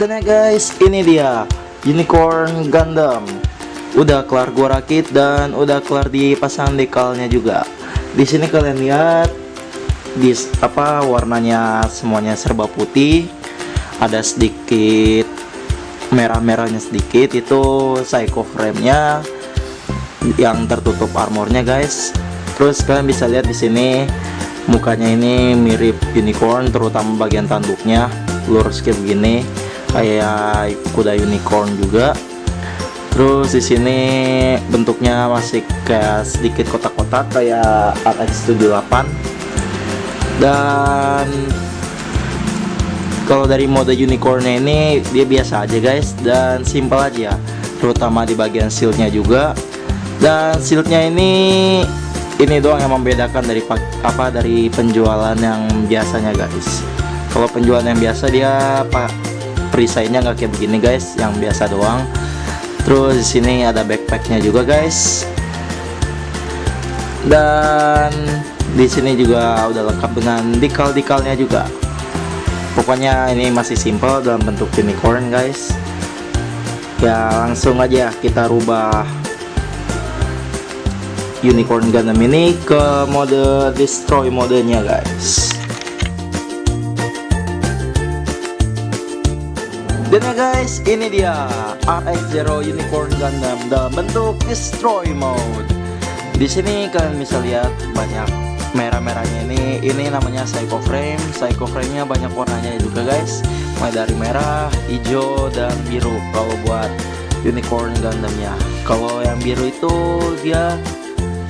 Dan ya guys, ini dia Unicorn Gundam. Udah kelar gua rakit dan udah kelar dipasang dekalnya juga. Di sini kalian lihat warnanya semuanya serba putih. Ada sedikit merah-merahnya sedikit, itu psycho frame-nya yang tertutup armornya guys. Terus kalian bisa lihat di sini mukanya ini mirip unicorn, terutama bagian tanduknya lurus kayak begini, kayak kuda unicorn juga. Terus di sini bentuknya masih kayak sedikit kotak-kotak kayak RX78. Dan kalau dari mode unicornnya ini dia biasa aja guys, dan simple aja, terutama di bagian shieldnya juga. Dan shieldnya ini doang yang membedakan dari penjualan yang biasanya guys. Kalau penjualan yang biasa dia perisainya nggak kayak begini guys, yang biasa doang. Terus di sini ada backpacknya juga guys. Dan di sini juga udah lengkap dengan dekalnya juga. Pokoknya ini masih simple dalam bentuk unicorn guys. Ya langsung aja kita rubah Unicorn Gundam ini ke mode destroy modenya guys. Dan ya guys, ini dia RX-0 Unicorn Gundam dalam bentuk destroy mode. Di sini kalian bisa lihat banyak merah-merahnya ini namanya psycho frame. Psycho frame-nya banyak warnanya juga guys, mulai dari merah, hijau, dan biru kalau buat Unicorn Gundamnya. Kalau yang biru itu dia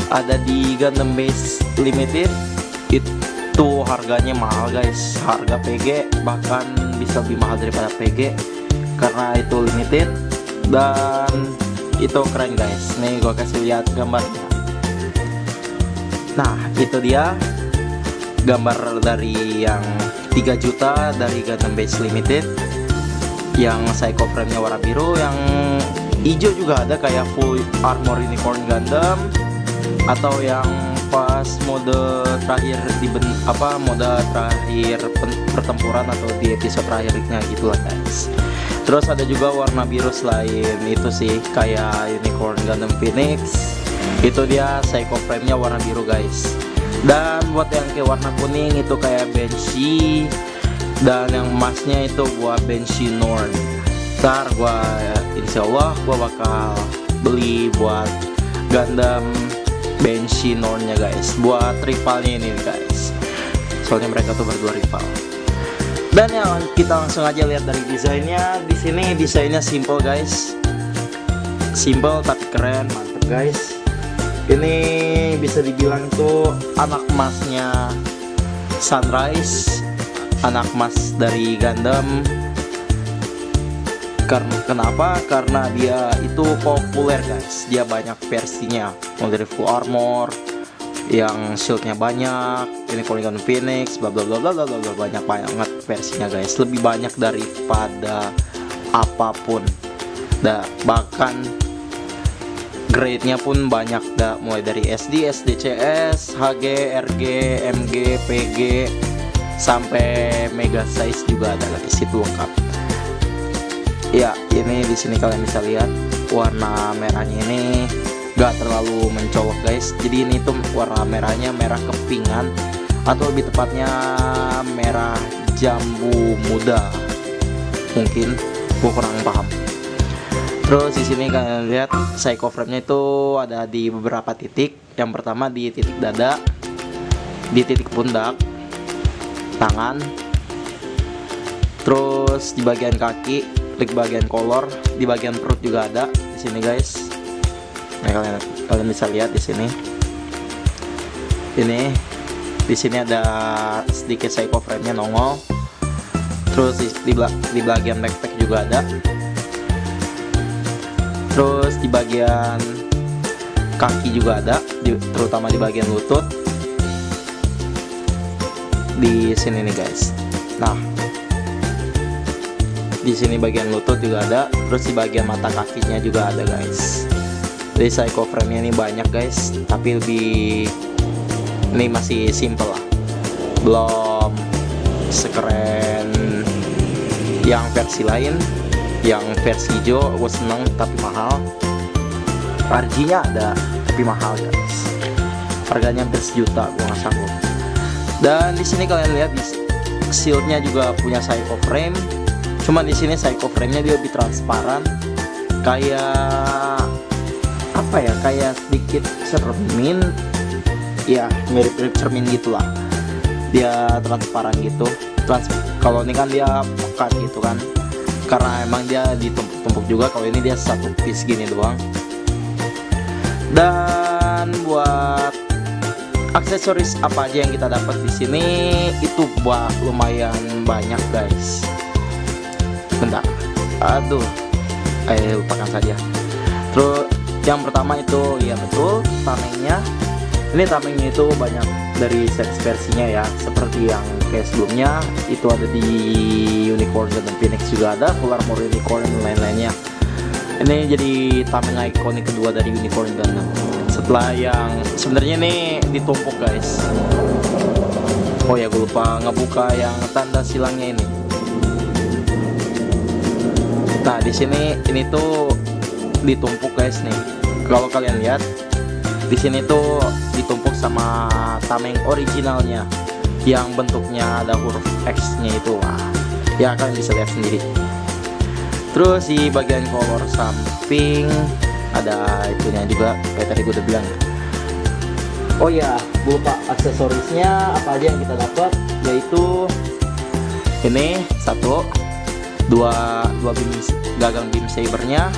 ada di Gundam Base Limited, itu harganya mahal guys, harga PG bahkan bisa lebih mahal daripada PG karena itu limited. Dan itu keren guys, nih gua kasih lihat gambarnya. Nah itu dia gambar dari yang 3 juta dari Gundam Base Limited, yang psycho frame nya warna biru, yang hijau juga ada kayak full armor Unicorn Gundam, atau yang pas mode terakhir mode terakhir pertempuran atau di episode terakhirnya gitu lah guys. Terus ada juga warna biru selain itu sih, kayak Unicorn Gundam Phoenix, itu dia psycho frame nya warna biru guys. Dan buat yang kayak warna kuning itu kayak Banshee, dan yang emasnya itu buat Banshee Norn. Ntar insyaallah gua bakal beli buat Gundam Banshee Norn-nya guys, buat rivalnya ini guys, soalnya mereka tuh berdua rival. Dan yang kita langsung aja lihat dari desainnya. Di sini desainnya simple guys, simple tapi keren, mantep guys. Ini bisa dibilang tuh anak emasnya Sunrise, anak emas dari Gundam. Kenapa? Karena dia itu populer guys, dia banyak versinya, mulai dari full armor, yang shieldnya banyak, ini Unicorn Phoenix, bla bla bla bla bla bla, banyak banget versinya guys, lebih banyak daripada apapun. Bahkan grade-nya pun banyak, mulai dari SD, SDCS, HG, RG, MG, PG, sampai mega size juga ada guys, itu lengkap. Ya, ini di sini kalian bisa lihat warna merahnya ini gak terlalu mencolok guys. Jadi ini tuh warna merahnya merah kepingan, atau lebih tepatnya merah jambu muda. Mungkin gua kurang paham. Terus di sini kalian lihat psycho frame-nya itu ada di beberapa titik. Yang pertama di titik dada, di titik pundak, tangan, terus di bagian kaki, di bagian kolor, di bagian perut juga ada di sini guys. Nah, kalian bisa lihat di sini. Di sini ada sedikit psycho frame-nya nongol. Terus di bagian backpack juga ada. Terus di bagian kaki juga ada, terutama di bagian lutut. Di sini nih guys. Nah, di sini bagian lutut juga ada, terus di bagian mata kakinya juga ada guys. Jadi psycho frame-nya ini banyak guys, tapi ini masih simple lah, belum sekeren yang versi lain, yang versi hijau gue seneng tapi mahal. RG-nya ada tapi mahal guys, harganya hampir sejuta, gue nggak sanggup. Dan di sini kalian lihat shieldnya juga punya psycho frame, cuman di sini psycho frame-nya dia lebih transparan, kayak apa ya, kayak sedikit cermin ya, mirip-mirip cermin gitulah, dia transparan gitu. Kalau ini kan dia pekat gitu kan, karena emang dia ditumpuk-tumpuk juga. Kalau ini dia satu piece gini doang. Dan buat aksesoris apa aja yang kita dapat di sini itu buat lumayan banyak guys. Bentar, aduh, lupakan saja. Terus yang pertama itu ya betul, tamengnya. Ini tamengnya itu banyak dari set versinya ya, seperti yang kayak sebelumnya itu ada di Unicorn dan Phoenix juga ada, Full Armor Unicorn dan lain-lainnya. Ini jadi tameng ikonik kedua dari Unicorn Gundam. Setelah yang sebenarnya ini ditumpuk guys. Oh ya, gue lupa ngebuka yang tanda silangnya ini. Nah di sini ini tuh ditumpuk guys nih. Kalau kalian lihat di sini tuh ditumpuk sama tameng originalnya yang bentuknya ada huruf X-nya itu. Wah, ya kalian bisa lihat sendiri. Terus di bagian color samping ada itunya juga, kayak tadi gue udah bilang. Oh ya, gue lupa aksesorisnya apa aja yang kita dapat, yaitu ini dua gagang beam sabernya,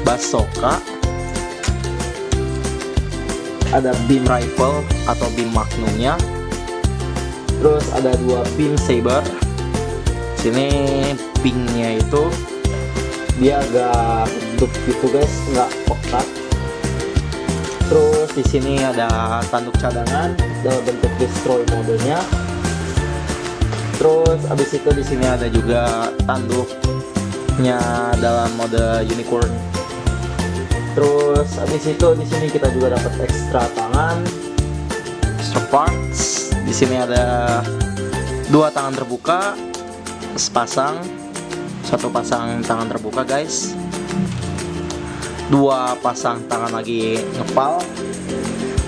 bazooka, ada beam rifle atau beam magnumnya, terus ada 2 beam saber. Sini pinknya itu dia agak redup gitu guys, nggak pekat. Terus di sini ada tanduk cadangan dalam bentuk destroy modenya. Terus abis itu di sini ada juga tanduknya dalam mode unicorn. Terus abis itu di sini kita juga dapat ekstra tangan, extra parts. Di sini ada 2 tangan terbuka sepasang, 1 pasang tangan terbuka guys, 2 pasang tangan lagi ngepal,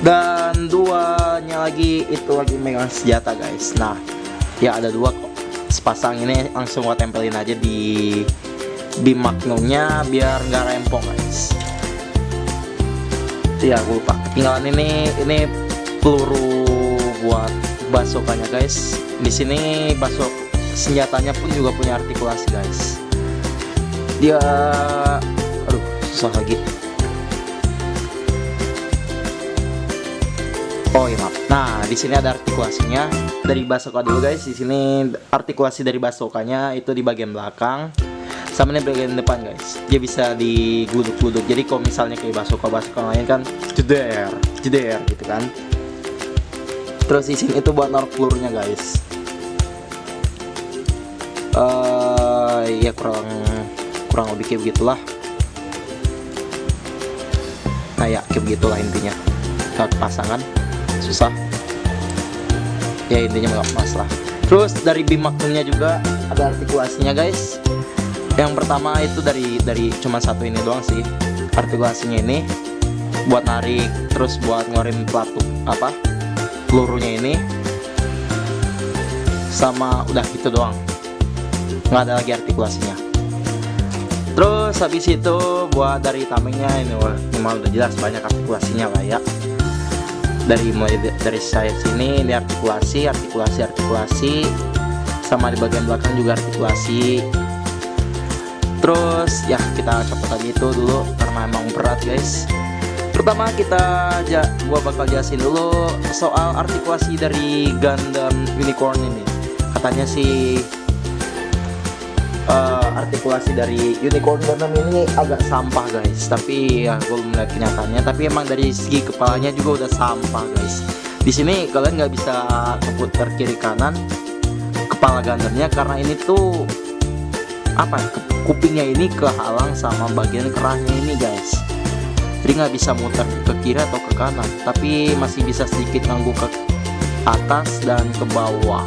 dan 2-nya lagi itu lagi megang senjata guys. Nah ya ada 2 kok, sepasang ini langsung gua tempelin aja di magnumnya biar nggak rempong guys. Ya gue lupa ketinggalan ini peluru buat bazooka-nya guys. Di sini senjatanya pun juga punya artikulasi guys. Dia aduh susah lagi. Oh iya maaf. Nah di sini ada artikulasinya dari bazooka dulu guys. Di sini artikulasi dari bazooka-nya itu di bagian belakang, sama di bagian depan guys. Dia bisa digluduk-gluduk. Jadi kalau misalnya kayak bazooka lain kan jeder gitu kan. Terus di sini itu buat naruh pelurunya guys. Ya kurang lebih kayak begitulah. Nah ya kayak begitulah intinya. Kalau pasangan susah. Ya intinya nggak masalah. Terus dari beam magnumnya juga ada artikulasinya guys. Yang pertama itu dari cuma satu ini doang sih artikulasinya ini, buat narik, terus buat ngeluarin pelurunya ini, sama udah gitu doang, nggak ada lagi artikulasinya. Terus habis itu buat dari tamengnya ini mah udah jelas banyak artikulasinya lah ya. Dari saya sini ini artikulasi, sama di bagian belakang juga artikulasi. Terus ya kita copot aja itu dulu karena emang berat guys. Pertama gua bakal jelasin dulu soal artikulasi dari Gundam Unicorn ini. Katanya sih artikulasi dari Unicorn Gundam ini agak sampah guys, tapi ya gue belum melihat kenyataannya. Tapi emang dari segi kepalanya juga udah sampah guys. Di sini kalian nggak bisa keputar kiri kanan kepala Gundamnya karena ini tuh kupingnya ini kehalang sama bagian kerahnya ini guys. Jadi nggak bisa muter ke kiri atau ke kanan, tapi masih bisa sedikit ngangguk ke atas dan ke bawah.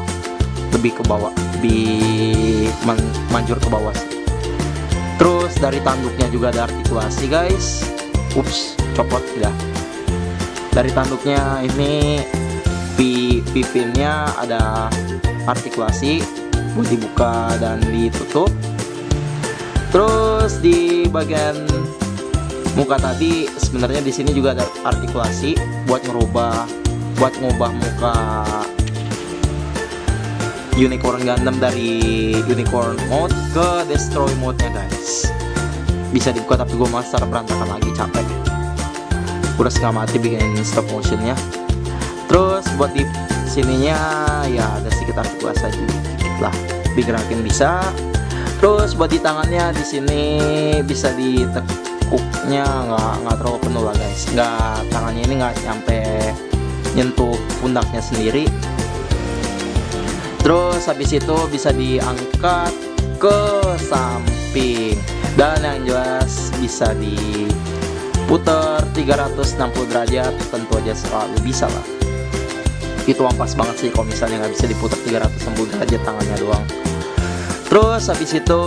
lebih ke bawah, lebih manjur ke bawah sih. Terus dari tanduknya juga ada artikulasi guys. Ups, copot ya. Dari tanduknya ini pinnya ada artikulasi buat dibuka dan ditutup. Terus di bagian muka tadi sebenarnya di sini juga ada artikulasi buat ngubah muka Unicorn Gundam dari Unicorn mode ke Destroy mode-nya guys. Bisa dibuka tapi gue malah secara berantakan lagi, capek. Udah setengah mati bikin stop motionnya. Terus buat di sininya ya ada sedikit artikulasi dikit lah, digerakin bisa. Terus buat di tangannya di sini bisa ditekuknya nggak terlalu penuh lah guys. Tangannya ini nggak nyampe nyentuh pundaknya sendiri. Terus habis itu bisa diangkat ke samping dan yang jelas bisa diputar 360 derajat, tentu aja selalu bisa lah. Itu ampas banget sih kalau misalnya nggak bisa diputar 360 derajat tangannya doang. Terus habis itu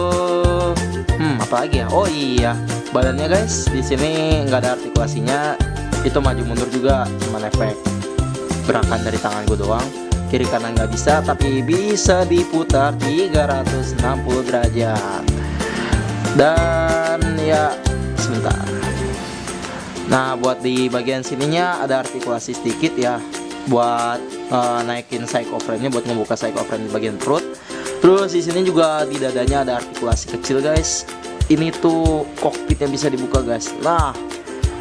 apa lagi ya? Oh iya, badannya guys di sini nggak ada artikulasinya, itu maju mundur juga, cuman efek gerakan dari tangan gue doang. Kiri kanan nggak bisa, tapi bisa diputar 360 derajat. Dan ya sebentar. Nah buat di bagian sininya ada artikulasi sedikit ya, buat naikin psycho frame-nya, buat ngebuka psycho frame di bagian perut. Terus di sini juga di dadanya ada artikulasi kecil guys. Ini tuh kokpitnya bisa dibuka guys. Nah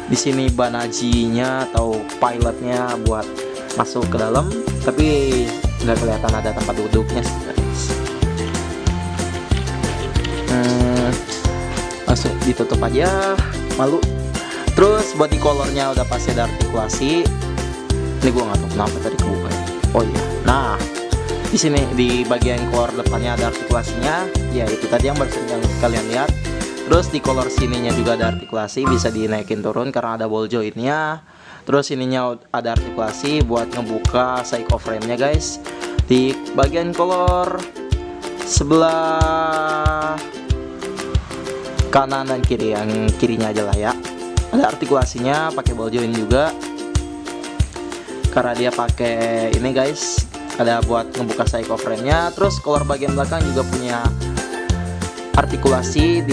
di sini banajinya atau pilotnya buat masuk ke dalam, tapi nggak kelihatan ada tempat duduknya guys. Langsung ditutup aja, malu. Terus body colornya udah pasti ada artikulasi. Ini gua nggak tahu kenapa tadi kebuka ya. Oh iya, nah di sini di bagian color depannya ada artikulasinya, ya itu tadi yang barusan yang kalian lihat. Terus di color sininya juga ada artikulasi, bisa dinaikin turun karena ada ball jointnya. Terus ininya ada artikulasi buat ngebuka psycho frame-nya guys. Di bagian color sebelah kanan dan kiri, yang kirinya aja lah ya, ada artikulasinya, pakai ball joint juga. Karena dia pakai ini guys, ada buat ngebuka psycho frame-nya. Terus color bagian belakang juga punya artikulasi,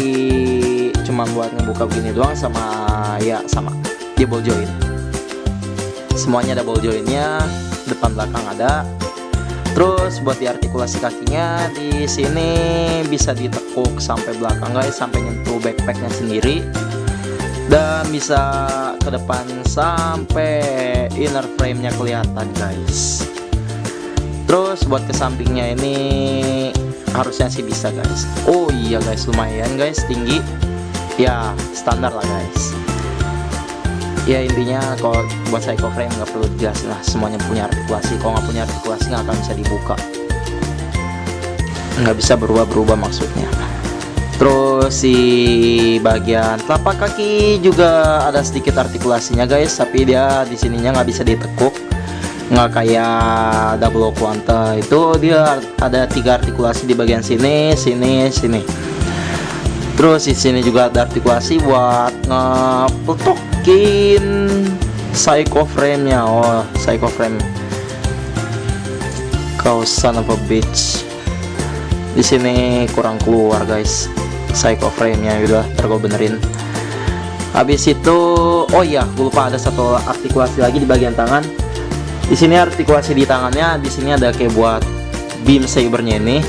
cuman buat ngebuka begini doang, sama dia ball joint. Semuanya ada ball jointnya, depan belakang ada. Terus buat diartikulasi kakinya di sini bisa ditekuk sampai belakang guys, sampai nyentuh backpacknya sendiri, dan bisa ke depan sampai inner frame-nya kelihatan guys. Terus buat ke sampingnya ini harusnya sih bisa guys. Oh iya guys, lumayan guys, tinggi ya, standar lah guys. Ya intinya kalau buat psycho frame nggak perlu dijelasin lah, semuanya punya artikulasi. Kalau nggak punya artikulasi nggak akan bisa dibuka, nggak bisa berubah-berubah maksudnya. Terus di bagian telapak kaki juga ada sedikit artikulasinya guys, tapi dia di sininya nggak bisa ditekuk, nggak kayak double quanta itu. Dia ada 3 artikulasi di bagian sini, sini. Terus di sini juga ada artikulasi buat ngepetokin psycho frame-nya. Oh, psycho frame. Kau son of a bitch. Di sini kurang keluar guys, psycho frame-nya. Udah, ntar gue benerin. Habis itu, oh iya, gue lupa ada satu artikulasi lagi di bagian tangan. Di sini artikulasi di tangannya, di sini ada kayak buat beam sabernya ini.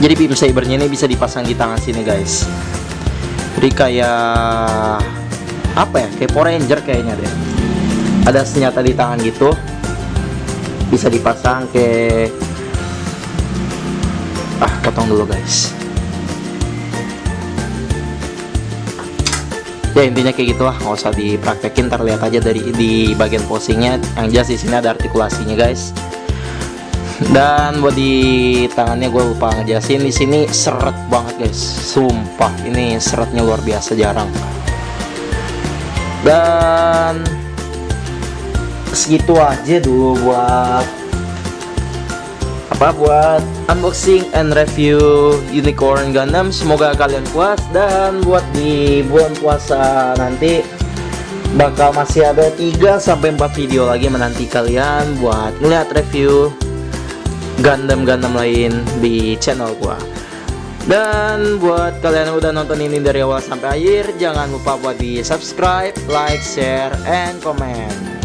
Jadi beam sabernya ini bisa dipasang di tangan sini guys. Jadi kayak apa ya, kayak Power Ranger kayaknya deh. Ada senjata di tangan gitu, bisa dipasang ke potong dulu guys. Ya intinya kayak gitulah, nggak usah dipraktekin, ntar lihat aja di bagian posingnya. Yang jelas di sini ada artikulasinya guys. Dan buat di tangannya gue lupa ngejelasin, di sini seret banget guys, sumpah ini seretnya luar biasa, jarang. Dan segitu aja dulu buat buat unboxing and review Unicorn Gundam. Semoga kalian puas, dan buat di bulan puasa nanti bakal masih ada 3-4 video lagi menanti kalian buat ngeliat review Gundam lain di channel gua. Dan buat kalian yang udah nonton ini dari awal sampai akhir, jangan lupa buat di subscribe, like, share, and comment.